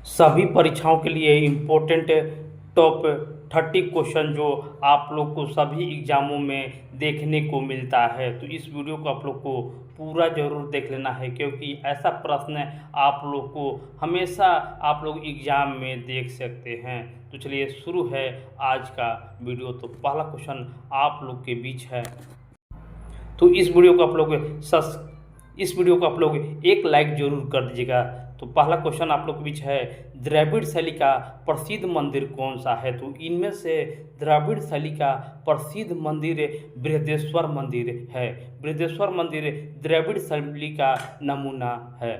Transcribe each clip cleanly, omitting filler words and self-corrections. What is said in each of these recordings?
सभी परीक्षाओं के लिए इम्पोर्टेंट टॉप 30 क्वेश्चन जो आप लोग को सभी एग्ज़ामों में देखने को मिलता है। तो इस वीडियो को आप लोग को पूरा ज़रूर देख लेना है, क्योंकि ऐसा प्रश्न आप लोग को हमेशा आप लोग एग्ज़ाम में देख सकते हैं। तो चलिए शुरू है आज का वीडियो। तो पहला क्वेश्चन आप लोग के बीच है, तो इस वीडियो को आप लोग एक लाइक जरूर कर दीजिएगा। तो पहला क्वेश्चन आप लोग के बीच है, द्रविड़ शैली का प्रसिद्ध मंदिर कौन सा है? तो इनमें से द्रविड़ शैली का प्रसिद्ध मंदिर बृहदेश्वर मंदिर है। बृहदेश्वर मंदिर द्रविड़ शैली का नमूना है।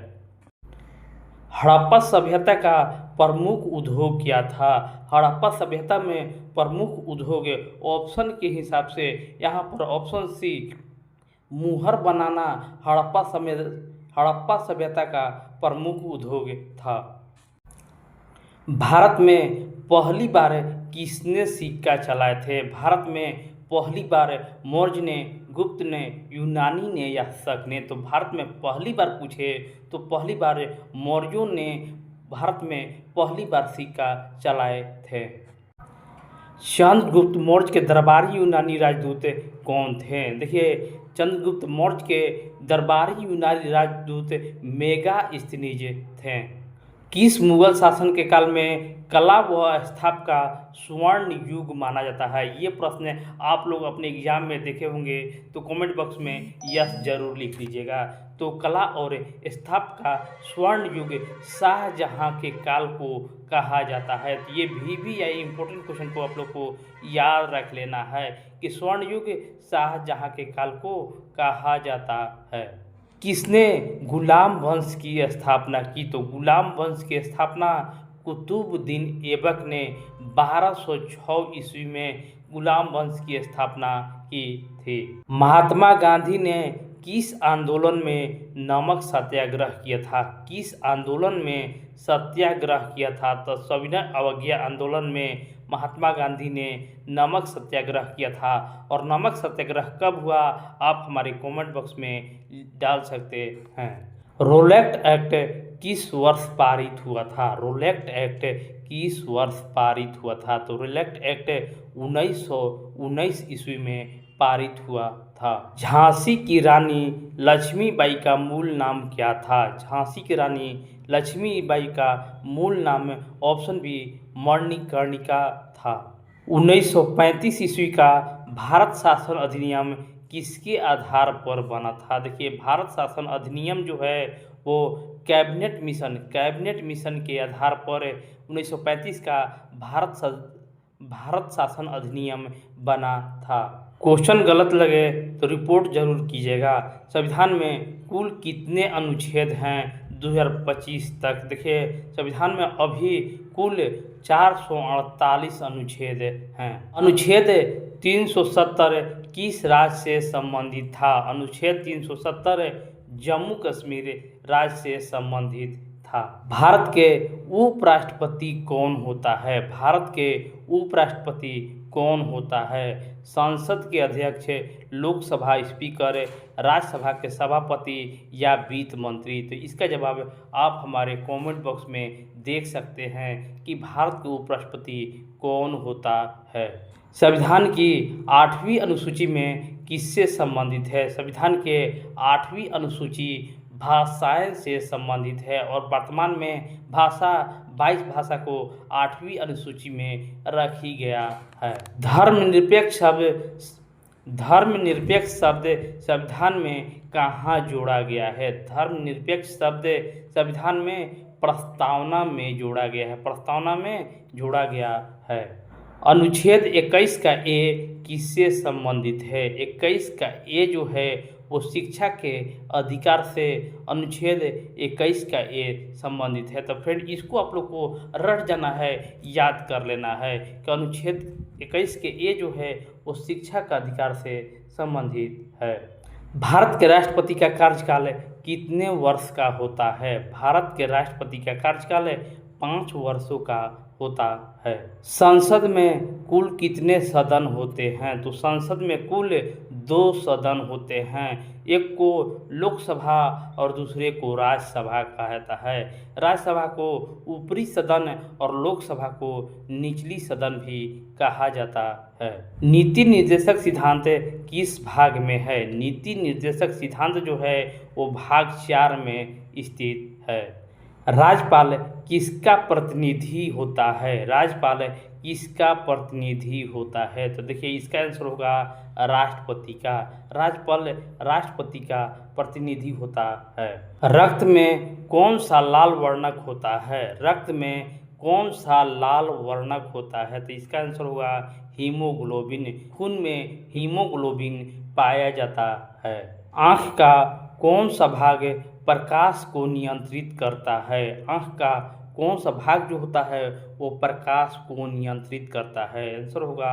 हड़प्पा सभ्यता का प्रमुख उद्योग क्या था? हड़प्पा सभ्यता में प्रमुख उद्योग ऑप्शन के हिसाब से यहाँ पर ऑप्शन सी मुहर बनाना हड़प्पा सभ्यता का प्रमुख उद्योग था। भारत में पहली बार किसने सिक्का चलाए थे? भारत में पहली बार मौर्य ने, गुप्त ने, यूनानी ने या शक ने? तो भारत में पहली बार पूछे तो पहली बार मौर्यों ने भारत में पहली बार सिक्का चलाए थे। चंद्रगुप्त मौर्य के दरबारी यूनानी राजदूत कौन थे? देखिए, चंद्रगुप्त मौर्य के दरबारी यूनानी राजदूत मेगास्थनीज थे। किस मुगल शासन के काल में कला व स्थापत्य का स्वर्ण युग माना जाता है? ये प्रश्न आप लोग अपने एग्जाम में देखे होंगे, तो कमेंट बॉक्स में यस जरूर लिख लीजिएगा। तो कला और स्थापत्य का स्वर्ण युग शाहजहां के काल को कहा जाता है। तो ये भी या इम्पोर्टेंट क्वेश्चन को आप लोग को याद रख लेना है कि स्वर्ण युग शाहजहां के काल को कहा जाता है। किसने गुलाम वंश की स्थापना की? तो गुलाम वंश की स्थापना कुतुबुद्दीन ऐबक ने 1206 ईस्वी में गुलाम वंश की स्थापना की थी। महात्मा गांधी ने किस आंदोलन में नमक सत्याग्रह किया था? किस आंदोलन में सत्याग्रह किया था? तो सविनय अवज्ञा आंदोलन में महात्मा गांधी ने नमक सत्याग्रह किया था। और नमक सत्याग्रह कब हुआ, आप हमारे कमेंट बॉक्स में डाल सकते हैं। रोलेक्ट एक्ट किस वर्ष पारित हुआ था? रोलेक्ट एक्ट किस वर्ष पारित हुआ था? तो रोलेक्ट एक्ट 1919 ईस्वी में पारित हुआ था। झांसी की रानी लक्ष्मीबाई का मूल नाम क्या था? झांसी की रानी लक्ष्मीबाई का मूल नाम ऑप्शन बी मणिकर्णिका था। 1935 ईस्वी का भारत शासन अधिनियम किसके आधार पर बना था? देखिए, भारत शासन अधिनियम जो है वो कैबिनेट मिशन के आधार पर 1935 का भारत शासन अधिनियम बना था। क्वेश्चन गलत लगे तो रिपोर्ट जरूर कीजिएगा। संविधान में कुल कितने अनुच्छेद हैं 2025 तक? देखिए, संविधान में अभी कुल 448 अनुच्छेद हैं। अनुच्छेद 370 किस राज्य से संबंधित था? अनुच्छेद 370 जम्मू कश्मीर राज्य से संबंधित था। भारत के उपराष्ट्रपति कौन होता है? भारत के उपराष्ट्रपति कौन होता है? संसद के अध्यक्ष, लोकसभा स्पीकर, राज्यसभा के सभापति या वित्त मंत्री? तो इसका जवाब आप हमारे कमेंट बॉक्स में देख सकते हैं कि भारत के उपराष्ट्रपति कौन होता है। संविधान की 8वीं अनुसूची में किससे संबंधित है? संविधान के 8वीं अनुसूची भाषाएं से संबंधित है और वर्तमान में 22 भाषा को 8वीं अनुसूची में रखी गया है। धर्मनिरपेक्ष शब्द संविधान में कहाँ जोड़ा गया है? धर्मनिरपेक्ष शब्द संविधान में प्रस्तावना में जोड़ा गया है। प्रस्तावना में जोड़ा गया है। अनुच्छेद 21 का ए किससे संबंधित है? 21 का ए जो है वो शिक्षा के अधिकार से अनुच्छेद 21 का ए संबंधित है। तो फ्रेंड, इसको आप लोग को रट जाना है, याद कर लेना है कि अनुच्छेद 21 के ए जो है वो शिक्षा का अधिकार से संबंधित है। भारत के राष्ट्रपति का कार्यकाल कितने वर्ष का होता है? भारत के राष्ट्रपति का कार्यकाल 5 वर्षों का होता है। संसद में कुल कितने सदन होते हैं? तो संसद में कुल 2 सदन होते हैं। एक को लोकसभा और दूसरे को राज्यसभा कहा जाता है। राज्यसभा को ऊपरी सदन और लोकसभा को निचली सदन भी कहा जाता है। नीति निर्देशक सिद्धांत किस भाग में है? नीति निर्देशक सिद्धांत जो है वो भाग 4 में स्थित है। राज्यपाल किसका प्रतिनिधि होता है? राज्यपाल किसका प्रतिनिधि होता है? तो देखिए इसका आंसर होगा राष्ट्रपति का। राज्यपाल राष्ट्रपति का प्रतिनिधि होता है। रक्त में कौन सा लाल वर्णक होता है? रक्त में कौन सा लाल वर्णक होता है? तो इसका आंसर होगा हीमोग्लोबिन। खून में हीमोग्लोबिन पाया जाता है। आँख का कौन सा भाग प्रकाश को नियंत्रित करता है? आँख का कौन सा भाग जो होता है वो प्रकाश को नियंत्रित करता है? आंसर होगा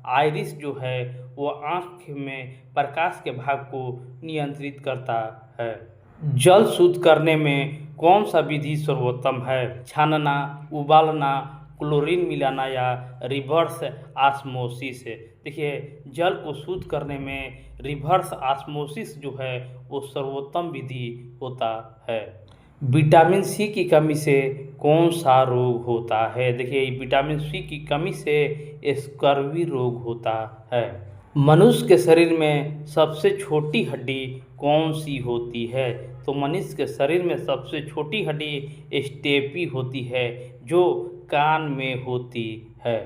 आइरिस जो है वो आँख में प्रकाश के भाग को नियंत्रित करता है। जल शुद्ध करने में कौन सा विधि सर्वोत्तम है? छानना, उबालना, क्लोरीन मिलाना या रिवर्स ऑस्मोसिस? देखिए जल को शुद्ध करने में रिवर्स ऑस्मोसिस जो है वो सर्वोत्तम विधि होता है। विटामिन सी की कमी से कौन सा रोग होता है? देखिए विटामिन सी की कमी से स्कर्वी रोग होता है। मनुष्य के शरीर में सबसे छोटी हड्डी कौन सी होती है? तो मनुष्य के शरीर में सबसे छोटी हड्डी स्टेपी होती है जो कान में होती है।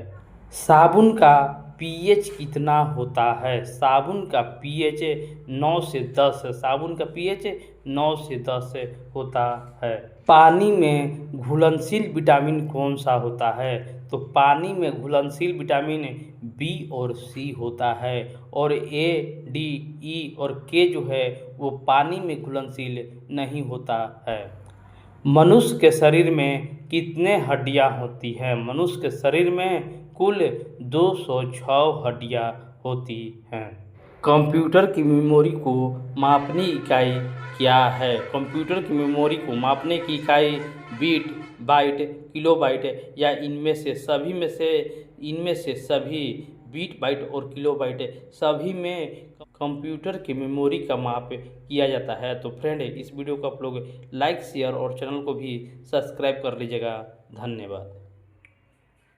साबुन का पीएच कितना होता है? साबुन का पीएच 9 से 10। साबुन का पीएच 9 से 10 होता है। पानी में घुलनशील विटामिन कौन सा होता है? तो पानी में घुलनशील विटामिन बी और सी होता है और ए, डी, ई और के जो है वो पानी में घुलनशील नहीं होता है। मनुष्य के शरीर में कितने हड्डियां होती हैं? मनुष्य के शरीर में कुल 206 हड्डियां होती हैं। कंप्यूटर की मेमोरी को मापने की इकाई क्या है? कंप्यूटर की मेमोरी को मापने की इकाई बीट, बाइट, किलोबाइट या इनमें से सभी बीट, बाइट और किलोबाइट सभी में कंप्यूटर की मेमोरी का माप किया जाता है। तो फ्रेंड इस वीडियो को आप लोग लाइक, शेयर और चैनल को भी सब्सक्राइब कर लीजिएगा। धन्यवाद।